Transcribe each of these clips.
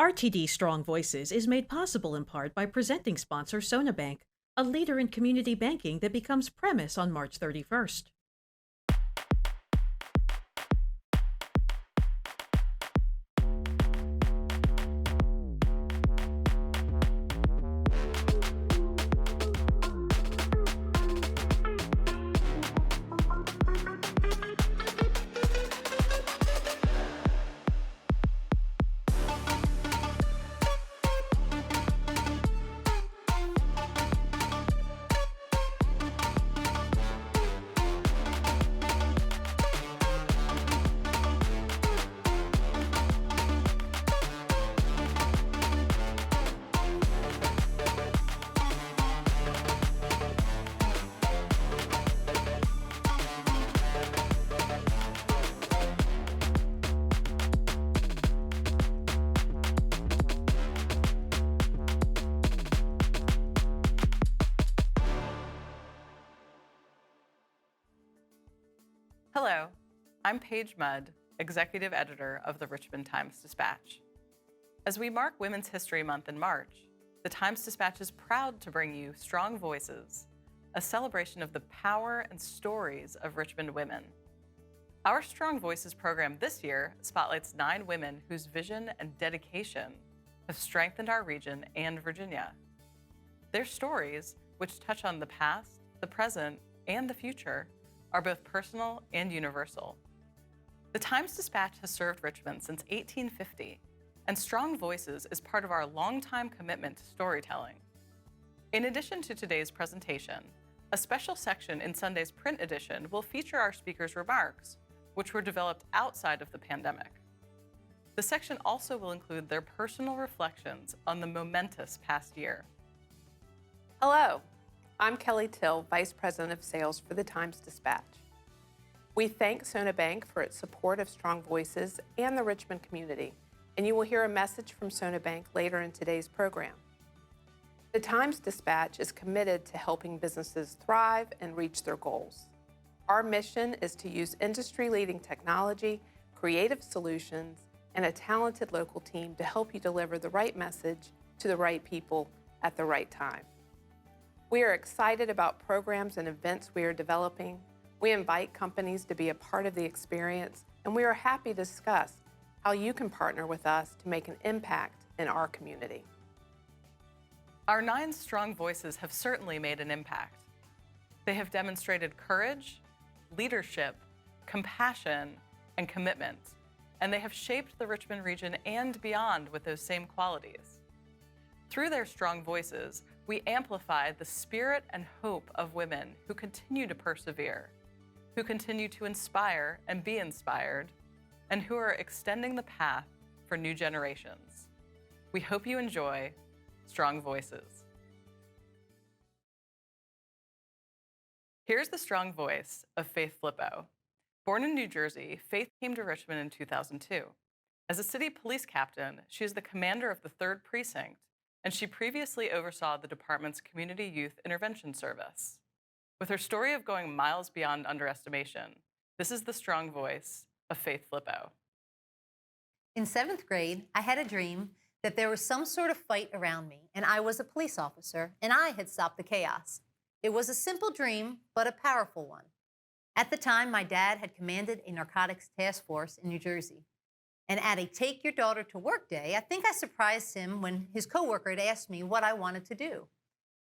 RTD Strong Voices is made possible in part by presenting sponsor Sonabank, a leader in community banking that becomes premise on March 31st. Hello, I'm Paige Mudd, Executive Editor of the Richmond Times-Dispatch. As we mark Women's History Month in March, the Times-Dispatch is proud to bring you Strong Voices, a celebration of the power and stories of Richmond women. Our Strong Voices program this year spotlights 9 women whose vision and dedication have strengthened our region and Virginia. Their stories, which touch on the past, the present, and the future, are both personal and universal. The Times-Dispatch has served Richmond since 1850, and Strong Voices is part of our longtime commitment to storytelling. In addition to today's presentation, a special section in Sunday's print edition will feature our speakers' remarks, which were developed outside of the pandemic. The section also will include their personal reflections on the momentous past year. Hello, I'm Kelly Till, Vice President of Sales for the Times-Dispatch. We thank Sonabank for its support of Strong Voices and the Richmond community, and you will hear a message from Sonabank later in today's program. The Times-Dispatch is committed to helping businesses thrive and reach their goals. Our mission is to use industry-leading technology, creative solutions, and a talented local team to help you deliver the right message to the right people at the right time. We are excited about programs and events we are developing. We invite companies to be a part of the experience, and we are happy to discuss how you can partner with us to make an impact in our community. Our 9 Strong Voices have certainly made an impact. They have demonstrated courage, leadership, compassion, and commitment, and they have shaped the Richmond region and beyond with those same qualities. Through their Strong Voices, we amplify the spirit and hope of women who continue to persevere, who continue to inspire and be inspired, and who are extending the path for new generations. We hope you enjoy Strong Voices. Here's the strong voice of Faith Flippo. Born in New Jersey, Faith came to Richmond in 2002. As a city police captain, she is the commander of the 3rd Precinct, and she previously oversaw the department's Community Youth Intervention Service. With her story of going miles beyond underestimation, this is the strong voice of Faith Flippo. In 7th grade, I had a dream that there was some sort of fight around me, and I was a police officer, and I had stopped the chaos. It was a simple dream, but a powerful one. At the time, my dad had commanded a narcotics task force in New Jersey. And at a Take Your Daughter to Work day, I think I surprised him when his coworker had asked me what I wanted to do.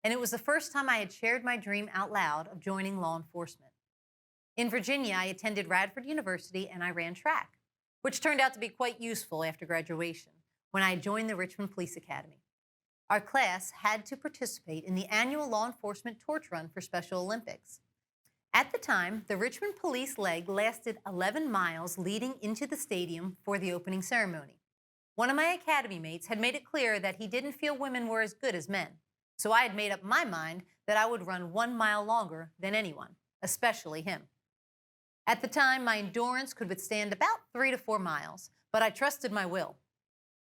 And it was the first time I had shared my dream out loud of joining law enforcement. In Virginia, I attended Radford University and I ran track, which turned out to be quite useful after graduation when I joined the Richmond Police Academy. Our class had to participate in the annual law enforcement torch run for Special Olympics. At the time, the Richmond police leg lasted 11 miles leading into the stadium for the opening ceremony. One of my academy mates had made it clear that he didn't feel women were as good as men, so I had made up my mind that I would run 1 mile longer than anyone, especially him. At the time, my endurance could withstand about 3 to 4 miles, but I trusted my will.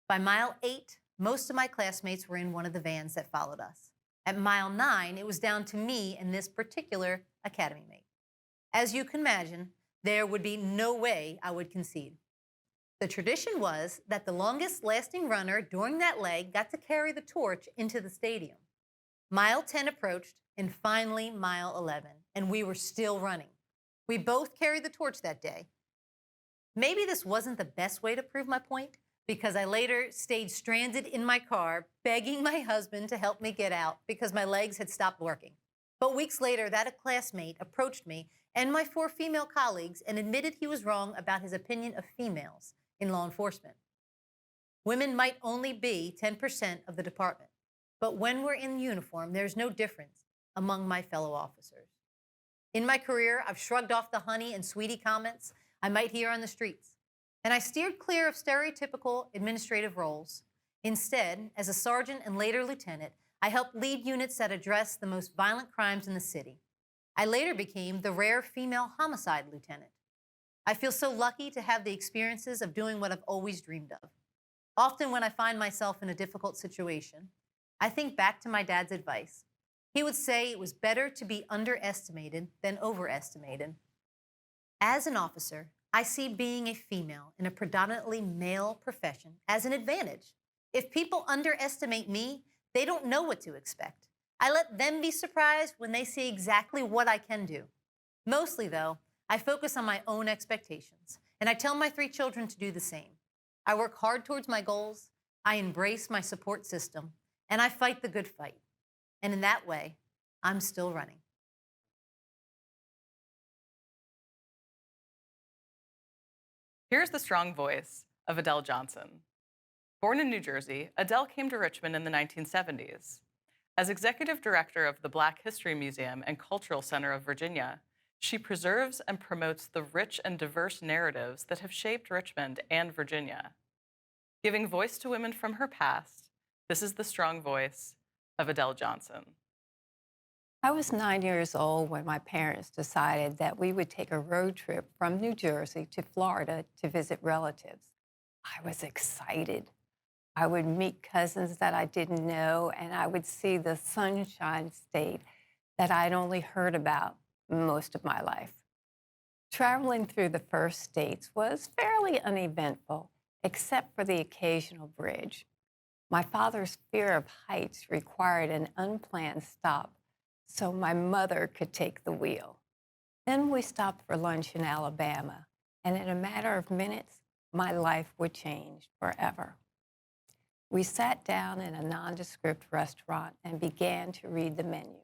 By mile 8, most of my classmates were in one of the vans that followed us. At mile 9, it was down to me and this particular academy mate. As you can imagine, there would be no way I would concede. The tradition was that the longest lasting runner during that leg got to carry the torch into the stadium. Mile 10 approached, and finally mile 11, and we were still running. We both carried the torch that day. Maybe this wasn't the best way to prove my point, because I later stayed stranded in my car, begging my husband to help me get out because my legs had stopped working. But weeks later, that classmate approached me and my 4 female colleagues and admitted he was wrong about his opinion of females in law enforcement. Women might only be 10% of the department, but when we're in uniform, there's no difference among my fellow officers. In my career, I've shrugged off the honey and sweetie comments I might hear on the streets, and I steered clear of stereotypical administrative roles. Instead, as a sergeant and later lieutenant, I helped lead units that address the most violent crimes in the city. I later became the rare female homicide lieutenant. I feel so lucky to have the experiences of doing what I've always dreamed of. Often when I find myself in a difficult situation, I think back to my dad's advice. He would say it was better to be underestimated than overestimated. As an officer, I see being a female in a predominantly male profession as an advantage. If people underestimate me, they don't know what to expect. I let them be surprised when they see exactly what I can do. Mostly, though, I focus on my own expectations, and I tell my 3 children to do the same. I work hard towards my goals, I embrace my support system, and I fight the good fight. And in that way, I'm still running. Here's the strong voice of Adele Johnson. Born in New Jersey, Adele came to Richmond in the 1970s. As executive director of the Black History Museum and Cultural Center of Virginia, she preserves and promotes the rich and diverse narratives that have shaped Richmond and Virginia. Giving voice to women from her past, this is the strong voice of Adele Johnson. I was 9 years old when my parents decided that we would take a road trip from New Jersey to Florida to visit relatives. I was excited. I would meet cousins that I didn't know, and I would see the Sunshine State that I'd only heard about most of my life. Traveling through the first states was fairly uneventful, except for the occasional bridge. My father's fear of heights required an unplanned stop so my mother could take the wheel. Then we stopped for lunch in Alabama, and in a matter of minutes, my life would change forever. We sat down in a nondescript restaurant and began to read the menu.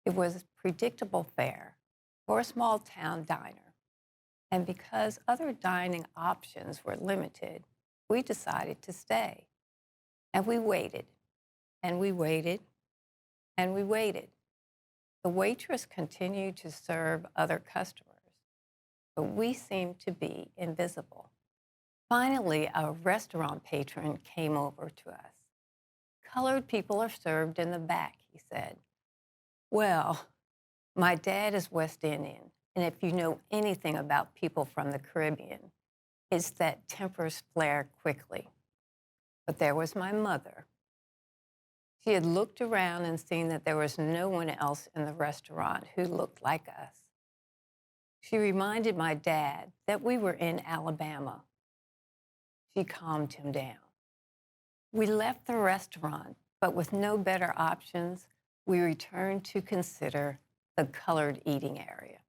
It was predictable fare for a small town diner. And because other dining options were limited, we decided to stay. And we waited, and we waited, and we waited. The waitress continued to serve other customers, but we seemed to be invisible. Finally, a restaurant patron came over to us. "Colored people are served in the back," he said. Well, my dad is West Indian, and if you know anything about people from the Caribbean, it's that tempers flare quickly. But there was my mother. She had looked around and seen that there was no one else in the restaurant who looked like us. She reminded my dad that we were in Alabama. She calmed him down. We left the restaurant, but with no better options, we returned to consider the colored eating area.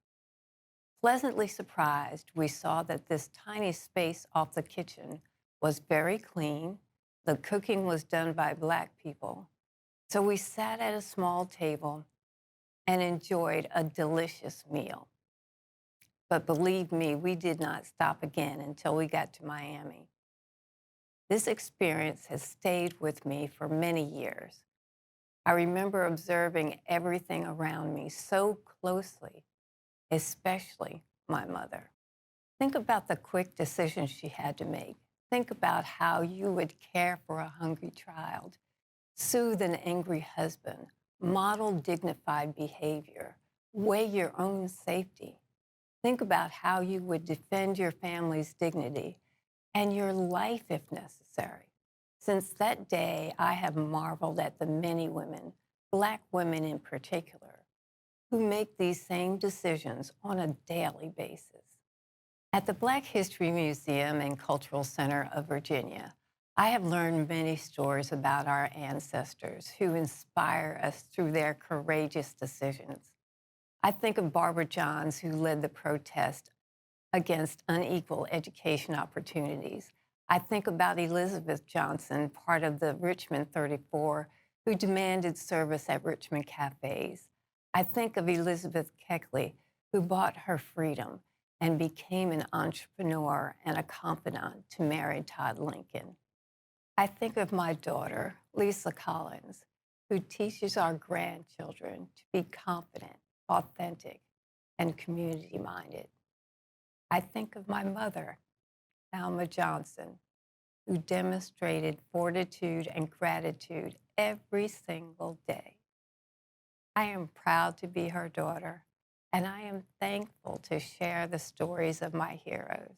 Pleasantly surprised, we saw that this tiny space off the kitchen was very clean. The cooking was done by Black people. So we sat at a small table and enjoyed a delicious meal. But believe me, we did not stop again until we got to Miami. This experience has stayed with me for many years. I remember observing everything around me so closely, especially my mother. Think about the quick decisions she had to make. Think about how you would care for a hungry child, soothe an angry husband, model dignified behavior, weigh your own safety. Think about how you would defend your family's dignity and your life if necessary. Since that day, I have marveled at the many women, Black women in particular, who make these same decisions on a daily basis. At the Black History Museum and Cultural Center of Virginia, I have learned many stories about our ancestors who inspire us through their courageous decisions. I think of Barbara Johns, who led the protest against unequal education opportunities. I think about Elizabeth Johnson, part of the Richmond 34, who demanded service at Richmond cafes. I think of Elizabeth Keckley, who bought her freedom and became an entrepreneur and a confidant to Mary Todd Lincoln. I think of my daughter, Lisa Collins, who teaches our grandchildren to be confident, authentic, and community-minded. I think of my mother, Alma Johnson, who demonstrated fortitude and gratitude every single day. I am proud to be her daughter, and I am thankful to share the stories of my heroes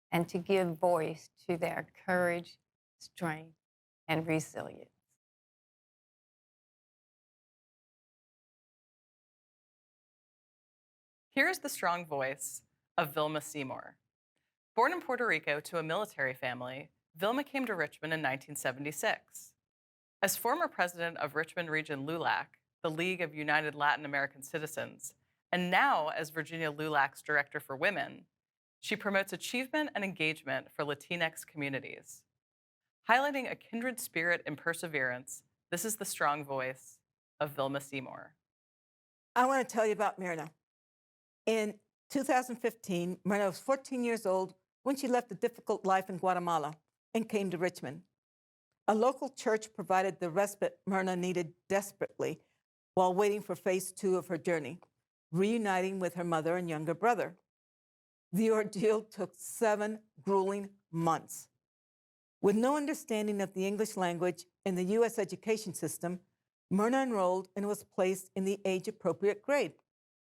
and to give voice to their courage, strength, and resilience. Here's the strong voice of Vilma Seymour. Born in Puerto Rico to a military family, Vilma came to Richmond in 1976. As former president of Richmond Region LULAC, the League of United Latin American Citizens, and now as Virginia LULAC's Director for Women, she promotes achievement and engagement for Latinx communities. Highlighting a kindred spirit and perseverance, this is the strong voice of Vilma Seymour. I want to tell you about Myrna. In 2015, Myrna was 14 years old when she left a difficult life in Guatemala and came to Richmond. A local church provided the respite Myrna needed desperately while waiting for phase 2 of her journey, reuniting with her mother and younger brother. The ordeal took 7 grueling months. With no understanding of the English language and the U.S. education system, Myrna enrolled and was placed in the age-appropriate grade,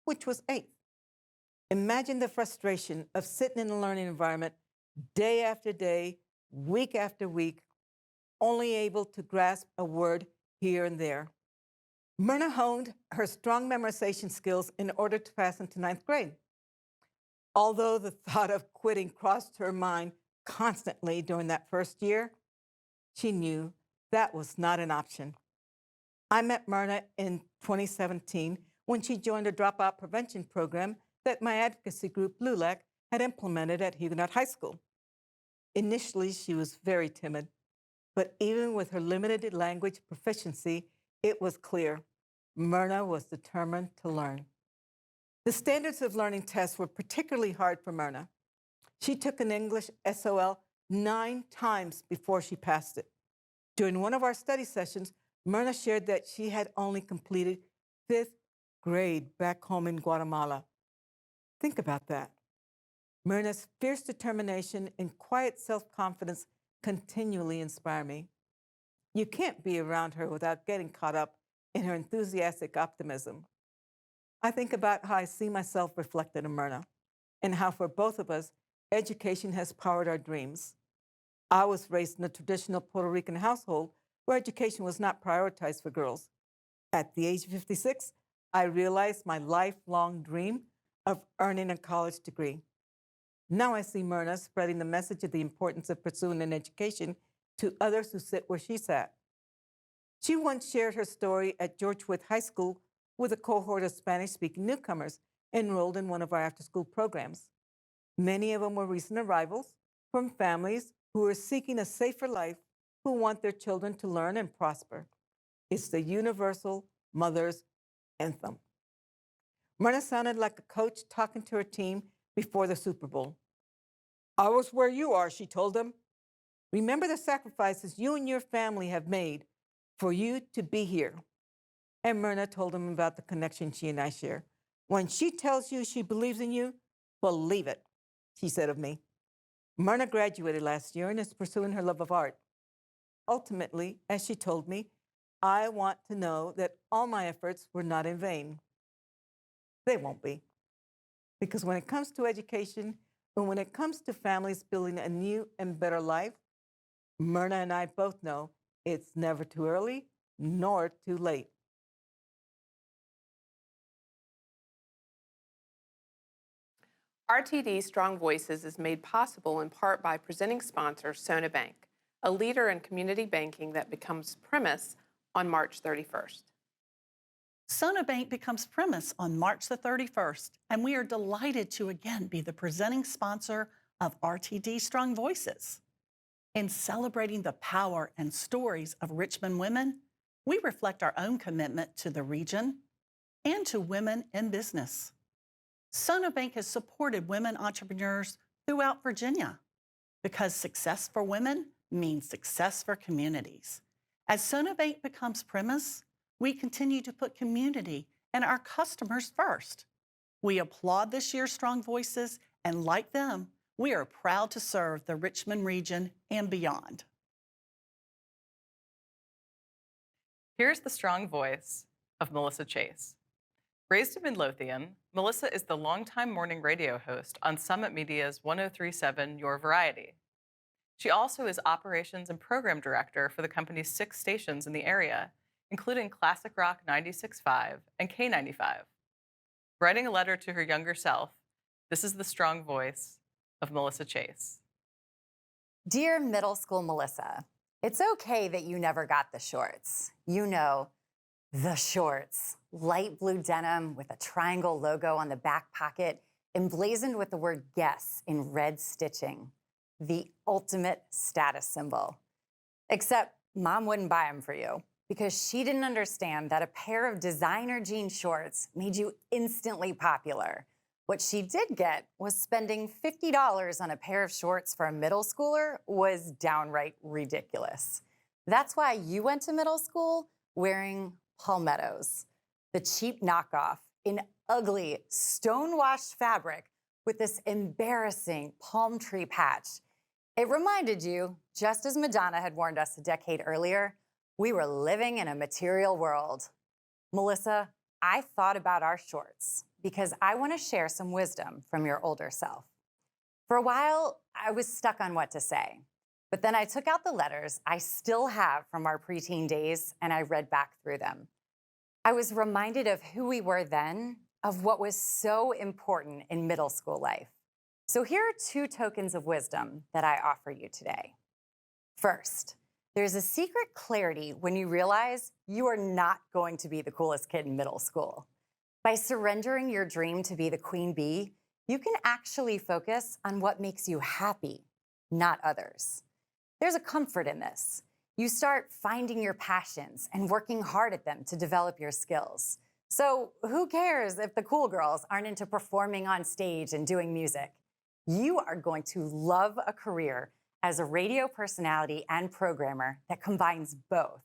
which was 8th. Imagine the frustration of sitting in a learning environment day after day, week after week, only able to grasp a word here and there. Myrna honed her strong memorization skills in order to pass into 9th grade. Although the thought of quitting crossed her mind constantly during that first year, she knew that was not an option. I met Myrna in 2017 when she joined a dropout prevention program that my advocacy group, LULAC, had implemented at Huguenot High School. Initially, she was very timid, but even with her limited language proficiency, it was clear Myrna was determined to learn. The standards of learning tests were particularly hard for Myrna. She took an English SOL 9 times before she passed it. During one of our study sessions, Myrna shared that she had only completed 5th grade back home in Guatemala. Think about that. Myrna's fierce determination and quiet self-confidence continually inspire me. You can't be around her without getting caught up in her enthusiastic optimism. I think about how I see myself reflected in Myrna and how for both of us, education has powered our dreams. I was raised in a traditional Puerto Rican household where education was not prioritized for girls. At the age of 56, I realized my lifelong dream of earning a college degree. Now I see Myrna spreading the message of the importance of pursuing an education to others who sit where she sat. She once shared her story at George Wythe High School with a cohort of Spanish-speaking newcomers enrolled in one of our after-school programs. Many of them were recent arrivals from families who are seeking a safer life, who want their children to learn and prosper. It's the universal mother's anthem. Myrna sounded like a coach talking to her team before the Super Bowl. I was where you are, she told them. Remember the sacrifices you and your family have made for you to be here. And Myrna told them about the connection she and I share. When she tells you she believes in you, believe it, she said of me. Myrna graduated last year and is pursuing her love of art. Ultimately, as she told me, I want to know that all my efforts were not in vain. They won't be. Because when it comes to education, and when it comes to families building a new and better life, Myrna and I both know it's never too early nor too late. RTD Strong Voices is made possible in part by presenting sponsor Sona Bank, a leader in community banking that becomes premise on March 31st. Sona Bank becomes premise on March the 31st, and we are delighted to again be the presenting sponsor of RTD Strong Voices. In celebrating the power and stories of Richmond women, we reflect our own commitment to the region and to women in business. Sona Bank has supported women entrepreneurs throughout Virginia because success for women means success for communities. As Sona Bank becomes premise, we continue to put community and our customers first. We applaud this year's Strong Voices, and like them, we are proud to serve the Richmond region and beyond. Here's the strong voice of Melissa Chase. Raised in Midlothian, Melissa is the longtime morning radio host on Summit Media's 1037 Your Variety. She also is operations and program director for the company's 6 stations in the area, including Classic Rock 96.5 and K95. Writing a letter to her younger self, this is the strong voice of Melissa Chase. Dear middle school Melissa, it's okay that you never got the shorts. You know, the shorts. Light blue denim with a triangle logo on the back pocket, emblazoned with the word guess in red stitching. The ultimate status symbol. Except mom wouldn't buy them for you because she didn't understand that a pair of designer jean shorts made you instantly popular. What she did get was spending $50 on a pair of shorts for a middle schooler was downright ridiculous. That's why you went to middle school wearing palmettos, the cheap knockoff in ugly stone-washed fabric with this embarrassing palm tree patch. It reminded you, just as Madonna had warned us a decade earlier, we were living in a material world. Melissa, I thought about our shorts because I want to share some wisdom from your older self. For a while, I was stuck on what to say, but then I took out the letters I still have from our preteen days and I read back through them. I was reminded of who we were then, of what was so important in middle school life. So here are 2 tokens of wisdom that I offer you today. First, there's a secret clarity when you realize you are not going to be the coolest kid in middle school. By surrendering your dream to be the queen bee, you can actually focus on what makes you happy, not others. There's a comfort in this. You start finding your passions and working hard at them to develop your skills. So who cares if the cool girls aren't into performing on stage and doing music? You are going to love a career as a radio personality and programmer that combines both.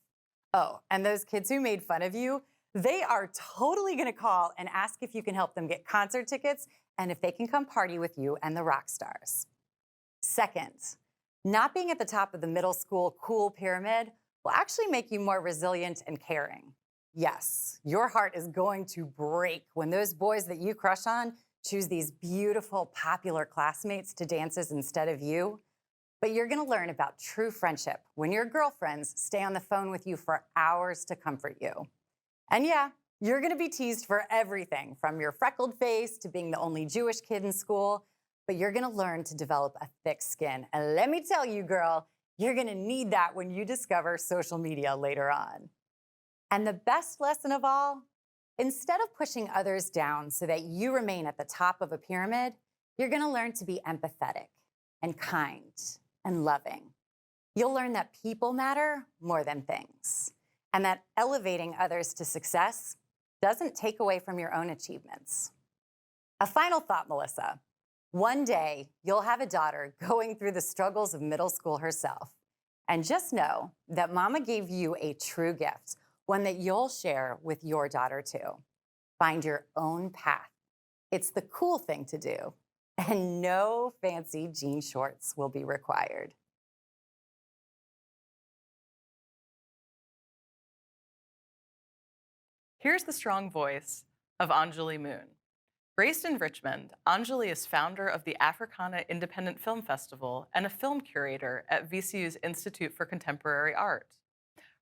Oh, and those kids who made fun of you, they are totally gonna call and ask if you can help them get concert tickets and if they can come party with you and the rock stars. Second, not being at the top of the middle school cool pyramid will actually make you more resilient and caring. Yes, your heart is going to break when those boys that you crush on choose these beautiful, popular classmates to dances instead of you. But you're gonna learn about true friendship when your girlfriends stay on the phone with you for hours to comfort you. And yeah, you're gonna be teased for everything from your freckled face to being the only Jewish kid in school, but you're gonna learn to develop a thick skin. And let me tell you, girl, you're gonna need that when you discover social media later on. And the best lesson of all, instead of pushing others down so that you remain at the top of a pyramid, you're gonna learn to be empathetic and kind and loving. You'll learn that people matter more than things, and that elevating others to success doesn't take away from your own achievements. A final thought, Melissa. One day, you'll have a daughter going through the struggles of middle school herself. And just know that mama gave you a true gift, one that you'll share with your daughter too. Find your own path. It's the cool thing to do, and no fancy jean shorts will be required. Here's the strong voice of Enjoli Moon. Raised in Richmond, Enjoli is founder of the Africana Independent Film Festival and a film curator at VCU's Institute for Contemporary Art.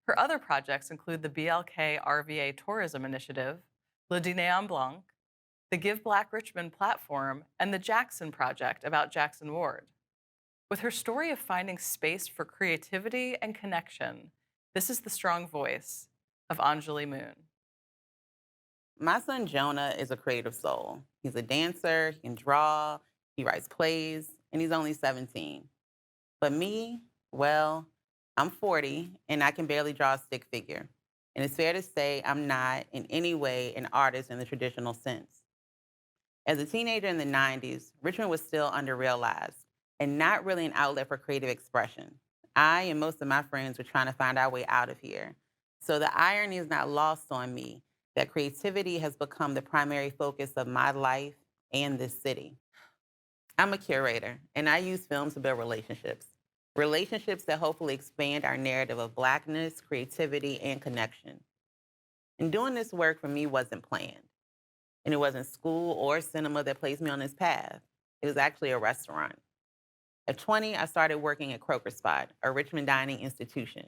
Her other projects include the BLK RVA Tourism Initiative, Le Dîner en Blanc, the Give Black Richmond platform, and the Jackson Project about Jackson Ward. With her story of finding space for creativity and connection, this is the strong voice of Enjoli Moon. My son Jonah is a creative soul. He's a dancer, he can draw, he writes plays, and he's only 17. But me, well, I'm 40 and I can barely draw a stick figure. And it's fair to say I'm not in any way an artist in the traditional sense. As a teenager in the 90s, Richmond was still under-realized and not really an outlet for creative expression. I and most of my friends were trying to find our way out of here. So the irony is not lost on me that creativity has become the primary focus of my life and this city. I'm a curator, and I use film to build relationships. Relationships that hopefully expand our narrative of Blackness, creativity, and connection. And doing this work for me wasn't planned. And it wasn't school or cinema that placed me on this path. It was actually a restaurant. At 20, I started working at Croaker Spot, a Richmond dining institution.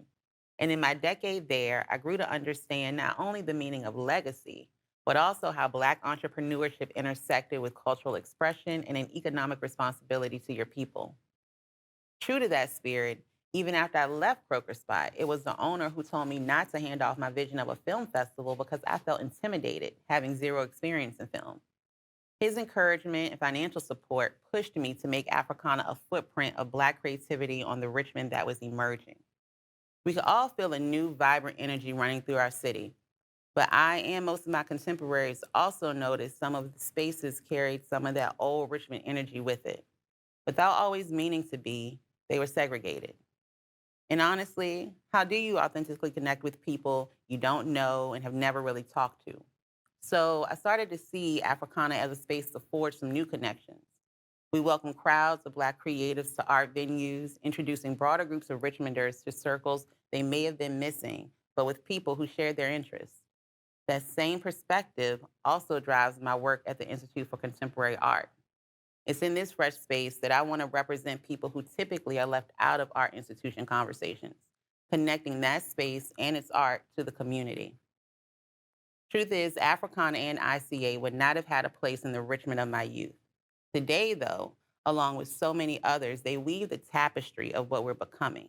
And in my decade there, I grew to understand not only the meaning of legacy, but also how Black entrepreneurship intersected with cultural expression and an economic responsibility to your people. True to that spirit, even after I left Croaker Spot, it was the owner who told me not to hand off my vision of a film festival because I felt intimidated, having zero experience in film. His encouragement and financial support pushed me to make Africana a footprint of Black creativity on the Richmond that was emerging. We could all feel a new, vibrant energy running through our city, but I and most of my contemporaries also noticed some of the spaces carried some of that old Richmond energy with it. Without always meaning to be, they were segregated. And honestly, how do you authentically connect with people you don't know and have never really talked to? So I started to see Africana as a space to forge some new connections. We welcome crowds of Black creatives to art venues, introducing broader groups of Richmonders to circles they may have been missing, but with people who shared their interests. That same perspective also drives my work at the Institute for Contemporary Art. It's in this fresh space that I want to represent people who typically are left out of art institution conversations, connecting that space and its art to the community. Truth is, Africana and ICA would not have had a place in the Richmond of my youth. Today, though, along with so many others, they weave the tapestry of what we're becoming.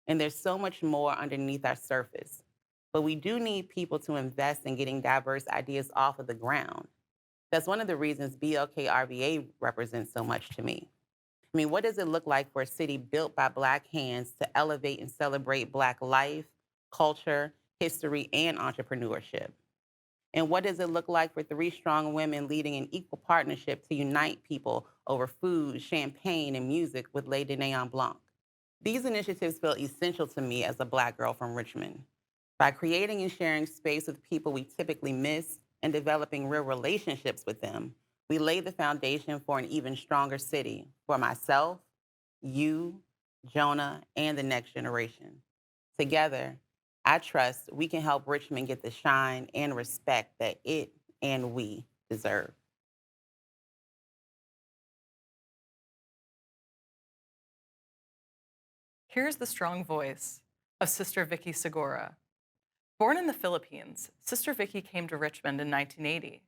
And there's so much more underneath our surface. But we do need people to invest in getting diverse ideas off of the ground. That's one of the reasons BLK-RVA represents so much to me. I mean, what does it look like for a city built by Black hands to elevate and celebrate Black life, culture, history, and entrepreneurship? And what does it look like for 3 strong women leading an equal partnership to unite people over food, champagne, and music with Les Dîners Blanc? These initiatives feel essential to me as a Black girl from Richmond. By creating and sharing space with people we typically miss and developing real relationships with them, we lay the foundation for an even stronger city for myself, you, Jonah, and the next generation. Together, I trust we can help Richmond get the shine and respect that it and we deserve. Here's the strong voice of Sister Vicky Segura. Born in the Philippines, Sister Vicky came to Richmond in 1980.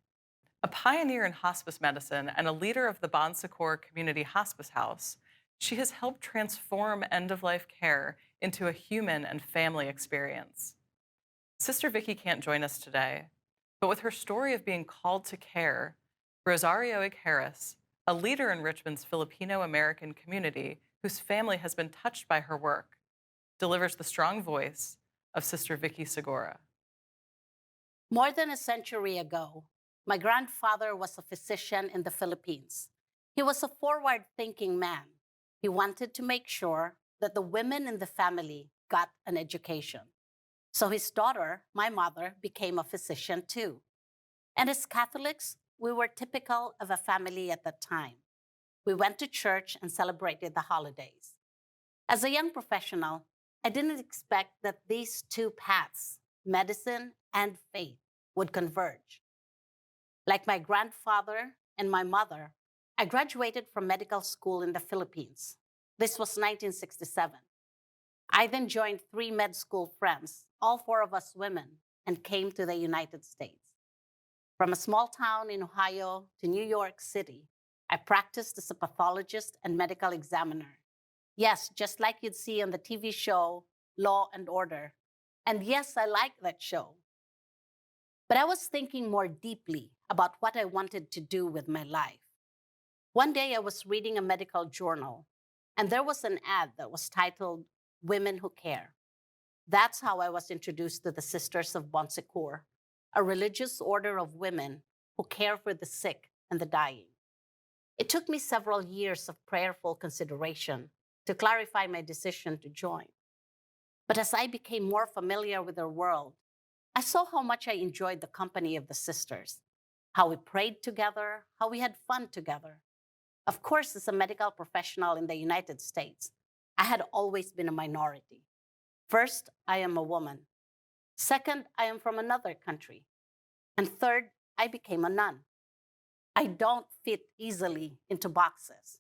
A pioneer in hospice medicine and a leader of the Bon Secours Community Hospice House, she has helped transform end-of-life care into a human and family experience. Sister Vicky can't join us today, but with her story of being called to care, Rosario Harris, a leader in Richmond's Filipino-American community whose family has been touched by her work, delivers the strong voice of Sister Vicky Segura. More than a century ago, my grandfather was a physician in the Philippines. He was a forward-thinking man. He wanted to make sure that the women in the family got an education. So his daughter, my mother, became a physician too. And as Catholics, we were typical of a family at that time. We went to church and celebrated the holidays. As a young professional, I didn't expect that these 2 paths, medicine and faith, would converge. Like my grandfather and my mother, I graduated from medical school in the Philippines. This was 1967. I then joined 3 med school friends, all 4 of us women, and came to the United States. From a small town in Ohio to New York City, I practiced as a pathologist and medical examiner. Yes, just like you'd see on the TV show Law and Order. And yes, I like that show. But I was thinking more deeply about what I wanted to do with my life. One day I was reading a medical journal, and there was an ad that was titled Women Who Care. That's how I was introduced to the Sisters of Bon Secours, a religious order of women who care for the sick and the dying. It took me several years of prayerful consideration to clarify my decision to join. But as I became more familiar with their world, I saw how much I enjoyed the company of the sisters, how we prayed together, how we had fun together. Of course, as a medical professional in the United States, I had always been a minority. First, I am a woman. Second, I am from another country. And third, I became a nun. I don't fit easily into boxes.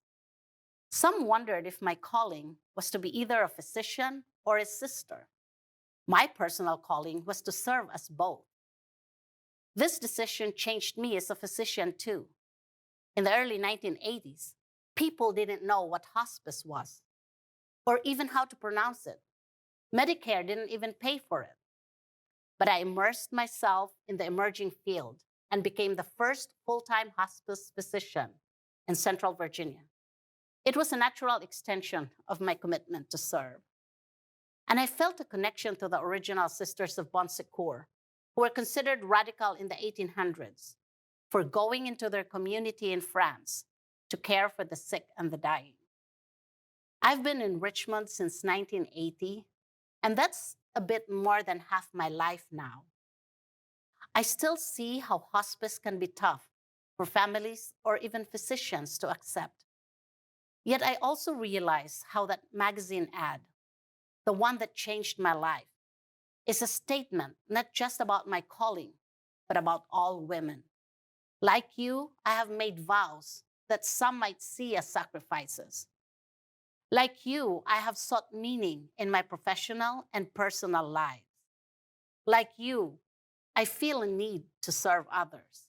Some wondered if my calling was to be either a physician or a sister. My personal calling was to serve as both. This decision changed me as a physician too. In the early 1980s, people didn't know what hospice was, or even how to pronounce it. Medicare didn't even pay for it. But I immersed myself in the emerging field and became the first full-time hospice physician in Central Virginia. It was a natural extension of my commitment to serve. And I felt a connection to the original Sisters of Bon Secours, who were considered radical in the 1800s, for going into their community in France to care for the sick and the dying. I've been in Richmond since 1980, and that's a bit more than half my life now. I still see how hospice can be tough for families or even physicians to accept. Yet I also realize how that magazine ad, the one that changed my life, is a statement not just about my calling, but about all women. Like you, I have made vows that some might see as sacrifices. Like you, I have sought meaning in my professional and personal lives. Like you, I feel a need to serve others.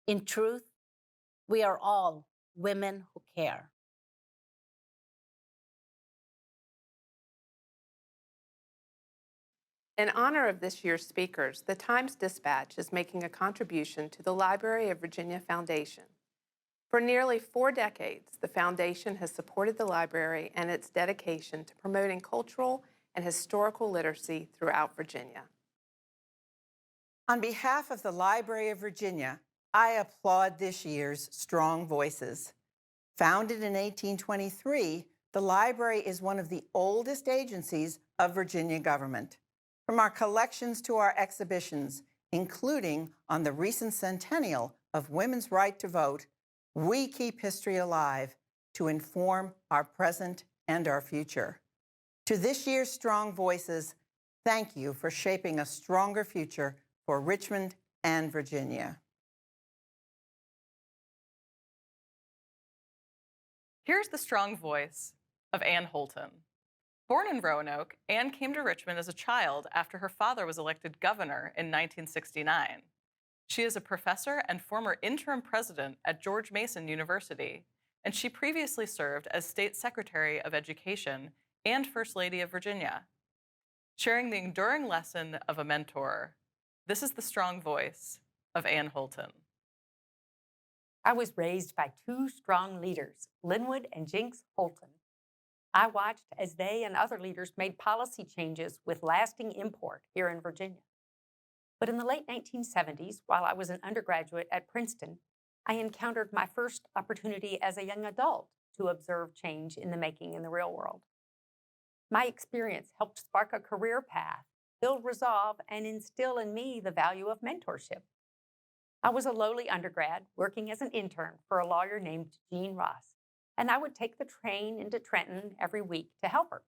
In truth, we are all women who care. In honor of this year's speakers, the Times-Dispatch is making a contribution to the Library of Virginia Foundation. For nearly 4 decades, the foundation has supported the library and its dedication to promoting cultural and historical literacy throughout Virginia. On behalf of the Library of Virginia, I applaud this year's Strong Voices. Founded in 1823, the library is one of the oldest agencies of Virginia government. From our collections to our exhibitions, including on the recent centennial of women's right to vote, we keep history alive to inform our present and our future. To this year's Strong Voices, thank you for shaping a stronger future for Richmond and Virginia. Here's the strong voice of Ann Holton. Born in Roanoke, Ann came to Richmond as a child after her father was elected governor in 1969. She is a professor and former interim president at George Mason University, and she previously served as State Secretary of Education and First Lady of Virginia. Sharing the enduring lesson of a mentor, this is the strong voice of Ann Holton. I was raised by 2 strong leaders, Linwood and Jinx Holton. I watched as they and other leaders made policy changes with lasting import here in Virginia. But in the late 1970s, while I was an undergraduate at Princeton, I encountered my first opportunity as a young adult to observe change in the making in the real world. My experience helped spark a career path, build resolve, and instill in me the value of mentorship. I was a lowly undergrad working as an intern for a lawyer named Jean Ross, and I would take the train into Trenton every week to help her.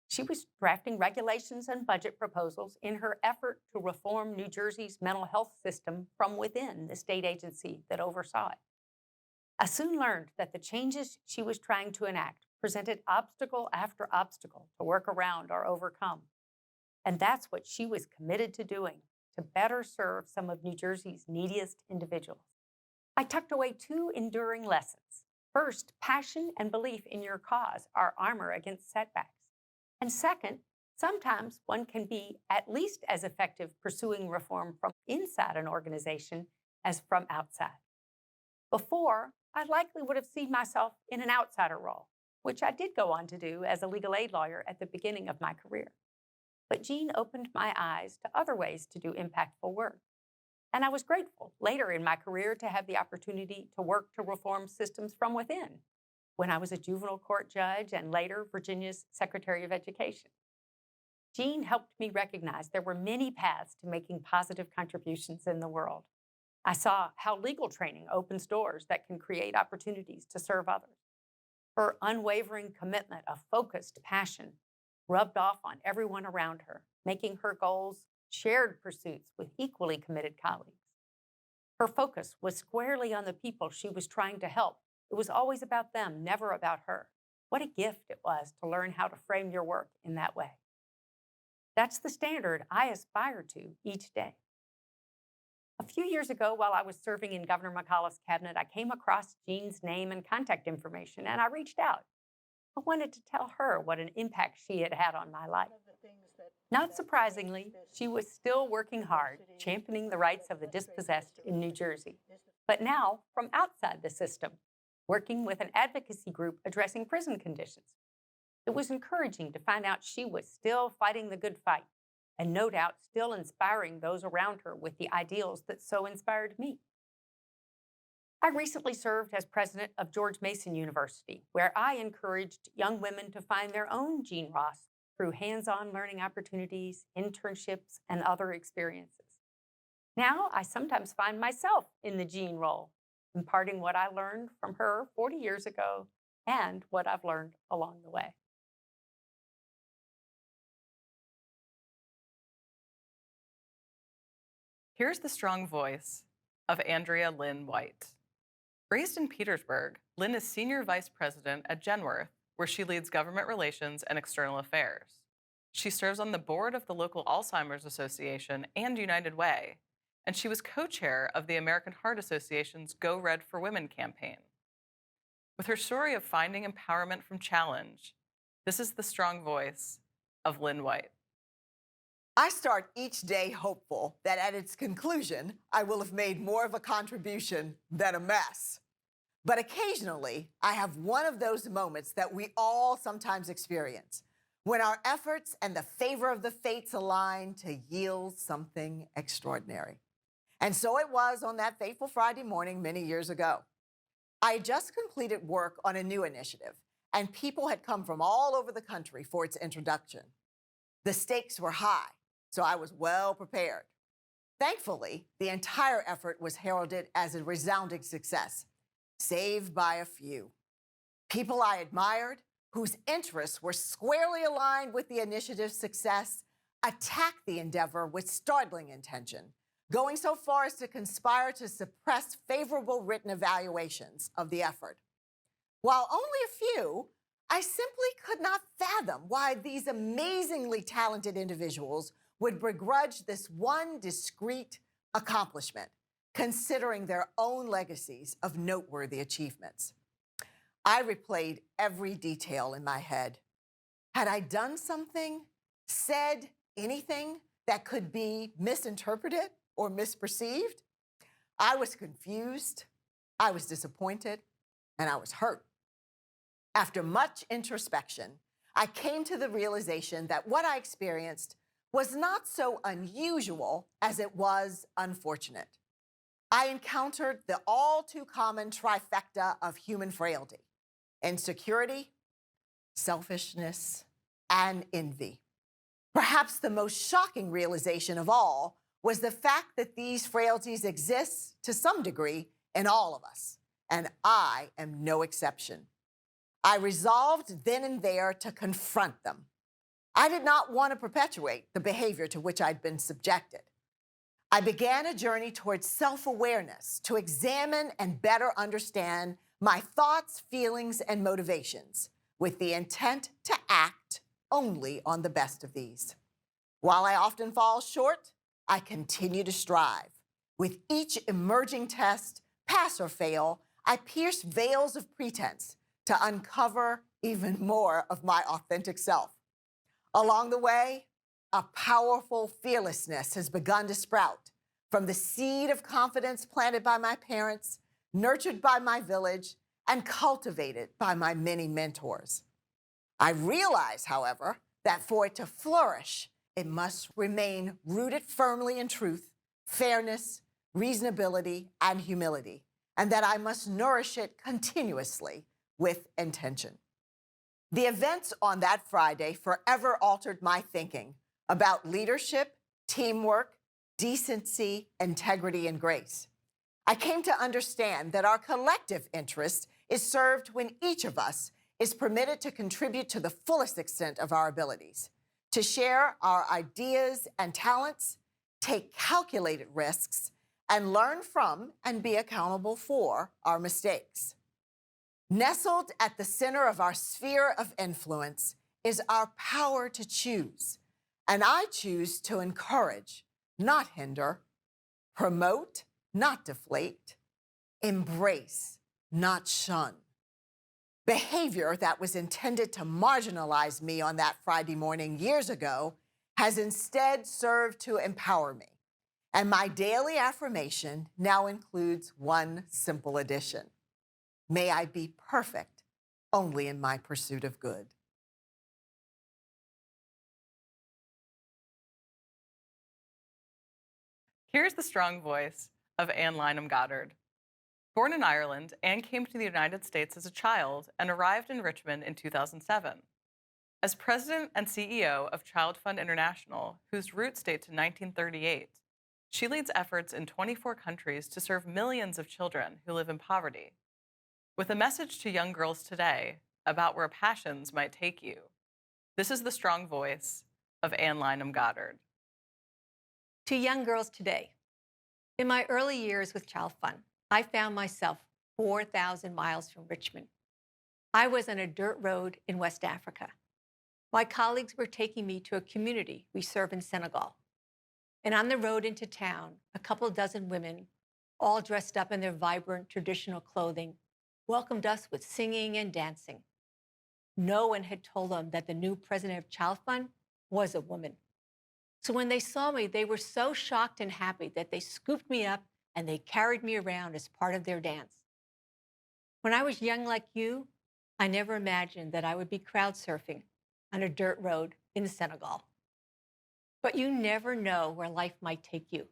She was drafting regulations and budget proposals in her effort to reform New Jersey's mental health system from within the state agency that oversaw it. I soon learned that the changes she was trying to enact presented obstacle after obstacle to work around or overcome. And that's what she was committed to doing, to better serve some of New Jersey's neediest individuals. I tucked away 2 enduring lessons. First, passion and belief in your cause are armor against setbacks. And second, sometimes one can be at least as effective pursuing reform from inside an organization as from outside. Before, I likely would have seen myself in an outsider role, which I did go on to do as a legal aid lawyer at the beginning of my career. But Jean opened my eyes to other ways to do impactful work. And I was grateful later in my career to have the opportunity to work to reform systems from within, when I was a juvenile court judge and later Virginia's Secretary of Education. Jean helped me recognize there were many paths to making positive contributions in the world. I saw how legal training opens doors that can create opportunities to serve others. Her unwavering commitment of focused passion rubbed off on everyone around her, making her goals shared pursuits with equally committed colleagues. Her focus was squarely on the people she was trying to help. It was always about them, never about her. What a gift it was to learn how to frame your work in that way. That's the standard I aspire to each day. A few years ago, while I was serving in Governor McAuliffe's cabinet, I came across Jean's name and contact information, and I reached out. I wanted to tell her what an impact she had had on my life. Not surprisingly, she was still working hard, championing the rights of the dispossessed in New Jersey, but now from outside the system, working with an advocacy group addressing prison conditions. It was encouraging to find out she was still fighting the good fight, and no doubt still inspiring those around her with the ideals that so inspired me. I recently served as president of George Mason University, where I encouraged young women to find their own Jean Ross through hands-on learning opportunities, internships, and other experiences. Now, I sometimes find myself in the Jean role, imparting what I learned from her 40 years ago and what I've learned along the way. Here's the strong voice of Andrea Lynn White. Raised in Petersburg, Lynn is Senior Vice President at Genworth, where she leads government relations and external affairs. She serves on the board of the local Alzheimer's Association and United Way, and she was co-chair of the American Heart Association's Go Red for Women campaign. With her story of finding empowerment from challenge, this is the strong voice of Lynn White. I start each day hopeful that at its conclusion, I will have made more of a contribution than a mess. But occasionally, I have one of those moments that we all sometimes experience, when our efforts and the favor of the fates align to yield something extraordinary. And so it was on that fateful Friday morning many years ago. I had just completed work on a new initiative, and people had come from all over the country for its introduction. The stakes were high, so I was well prepared. Thankfully, the entire effort was heralded as a resounding success, save by a few. People I admired, whose interests were squarely aligned with the initiative's success, attacked the endeavor with startling intention, going so far as to conspire to suppress favorable written evaluations of the effort. While only a few, I simply could not fathom why these amazingly talented individuals would begrudge this one discrete accomplishment, considering their own legacies of noteworthy achievements. I replayed every detail in my head. Had I done something, said anything that could be misinterpreted or misperceived? I was confused, I was disappointed, and I was hurt. After much introspection, I came to the realization that what I experienced was not so unusual as it was unfortunate. I encountered the all too common trifecta of human frailty: insecurity, selfishness, and envy. Perhaps the most shocking realization of all was the fact that these frailties exist to some degree in all of us, and I am no exception. I resolved then and there to confront them. I did not want to perpetuate the behavior to which I'd been subjected. I began a journey towards self-awareness to examine and better understand my thoughts, feelings, and motivations with the intent to act only on the best of these. While I often fall short, I continue to strive. With each emerging test, pass or fail, I pierce veils of pretense to uncover even more of my authentic self. Along the way, a powerful fearlessness has begun to sprout from the seed of confidence planted by my parents, nurtured by my village, and cultivated by my many mentors. I realize, however, that for it to flourish, it must remain rooted firmly in truth, fairness, reasonability, and humility, and that I must nourish it continuously with intention. The events on that Friday forever altered my thinking about leadership, teamwork, decency, integrity, and grace. I came to understand that our collective interest is served when each of us is permitted to contribute to the fullest extent of our abilities, to share our ideas and talents, take calculated risks, and learn from and be accountable for our mistakes. Nestled at the center of our sphere of influence is our power to choose, and I choose to encourage, not hinder, promote, not deflate, embrace, not shun. Behavior that was intended to marginalize me on that Friday morning years ago has instead served to empower me. And my daily affirmation now includes one simple addition. May I be perfect only in my pursuit of good. Here's the strong voice of Anne Lynham Goddard. Born in Ireland, Anne came to the United States as a child and arrived in Richmond in 2007. As president and CEO of Child Fund International, whose roots date to 1938, she leads efforts in 24 countries to serve millions of children who live in poverty. With a message to young girls today about where passions might take you, this is the strong voice of Anne Lynham Goddard. To young girls today, in my early years with Child Fund, I found myself 4,000 miles from Richmond. I was on a dirt road in West Africa. My colleagues were taking me to a community we serve in Senegal. And on the road into town, a couple dozen women, all dressed up in their vibrant traditional clothing, welcomed us with singing and dancing. No one had told them that the new president of Child Fund was a woman. So when they saw me, they were so shocked and happy that they scooped me up and they carried me around as part of their dance. When I was young like you, I never imagined that I would be crowd surfing on a dirt road in Senegal. But you never know where life might take you.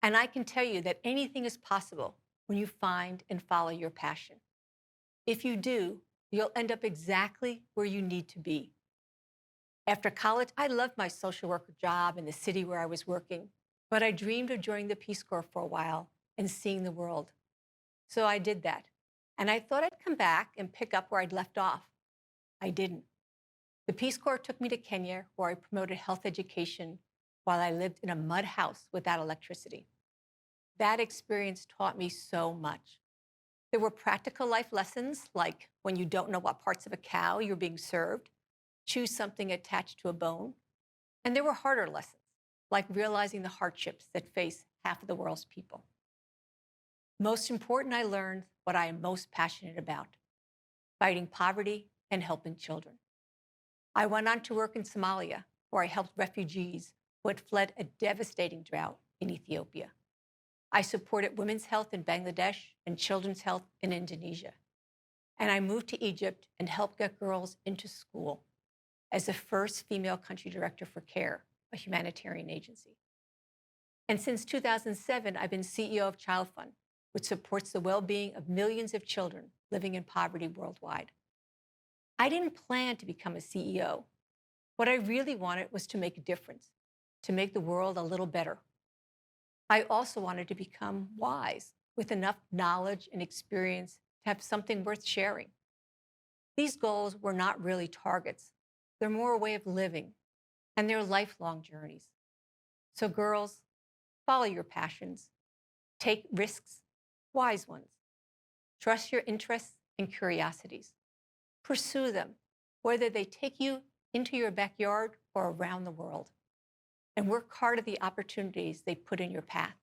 And I can tell you that anything is possible when you find and follow your passion. If you do, you'll end up exactly where you need to be. After college, I loved my social worker job in the city where I was working, but I dreamed of joining the Peace Corps for a while and seeing the world. So I did that. And I thought I'd come back and pick up where I'd left off. I didn't. The Peace Corps took me to Kenya, where I promoted health education while I lived in a mud house without electricity. That experience taught me so much. There were practical life lessons, like when you don't know what parts of a cow you're being served, choose something attached to a bone. And there were harder lessons, like realizing the hardships that face half of the world's people. Most important, I learned what I am most passionate about, fighting poverty and helping children. I went on to work in Somalia, where I helped refugees who had fled a devastating drought in Ethiopia. I supported women's health in Bangladesh and children's health in Indonesia. And I moved to Egypt and helped get girls into school as the first female country director for CARE, a humanitarian agency. And since 2007, I've been CEO of Child Fund, which supports the well-being of millions of children living in poverty worldwide. I didn't plan to become a CEO. What I really wanted was to make a difference, to make the world a little better. I also wanted to become wise, with enough knowledge and experience to have something worth sharing. These goals were not really targets. They're more a way of living, and they're lifelong journeys. So girls, follow your passions. Take risks, wise ones. Trust your interests and curiosities. Pursue them, whether they take you into your backyard or around the world. and work hard at the opportunities they put in your path.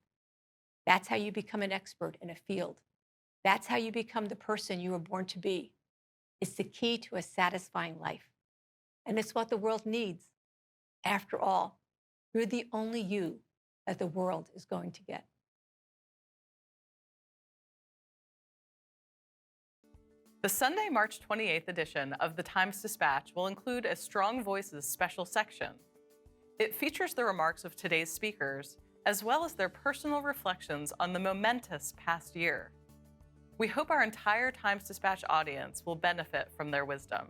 That's how you become an expert in a field. That's how you become the person you were born to be. It's the key to a satisfying life. And it's what the world needs. After all, you're the only you that the world is going to get. The Sunday, March 28th edition of the Times-Dispatch will include a Strong Voices special section. It features the remarks of today's speakers, as well as their personal reflections on the momentous past year. We hope our entire Times-Dispatch audience will benefit from their wisdom.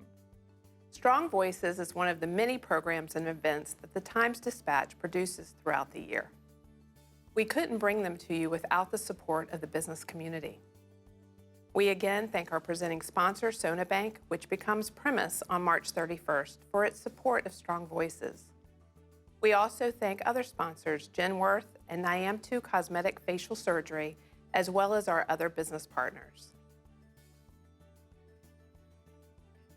Strong Voices is one of the many programs and events that the Times-Dispatch produces throughout the year. We couldn't bring them to you without the support of the business community. We again thank our presenting sponsor, Sona Bank, which becomes premise on March 31st, for its support of Strong Voices. We also thank other sponsors, Genworth and NIAMTU Cosmetic Facial Surgery, as well as our other business partners.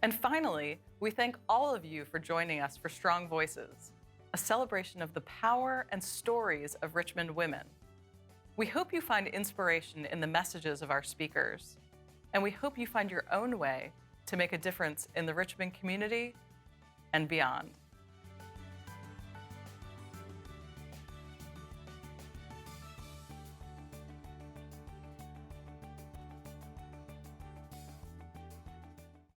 And finally, we thank all of you for joining us for Strong Voices, a celebration of the power and stories of Richmond women. We hope you find inspiration in the messages of our speakers, and we hope you find your own way to make a difference in the Richmond community and beyond.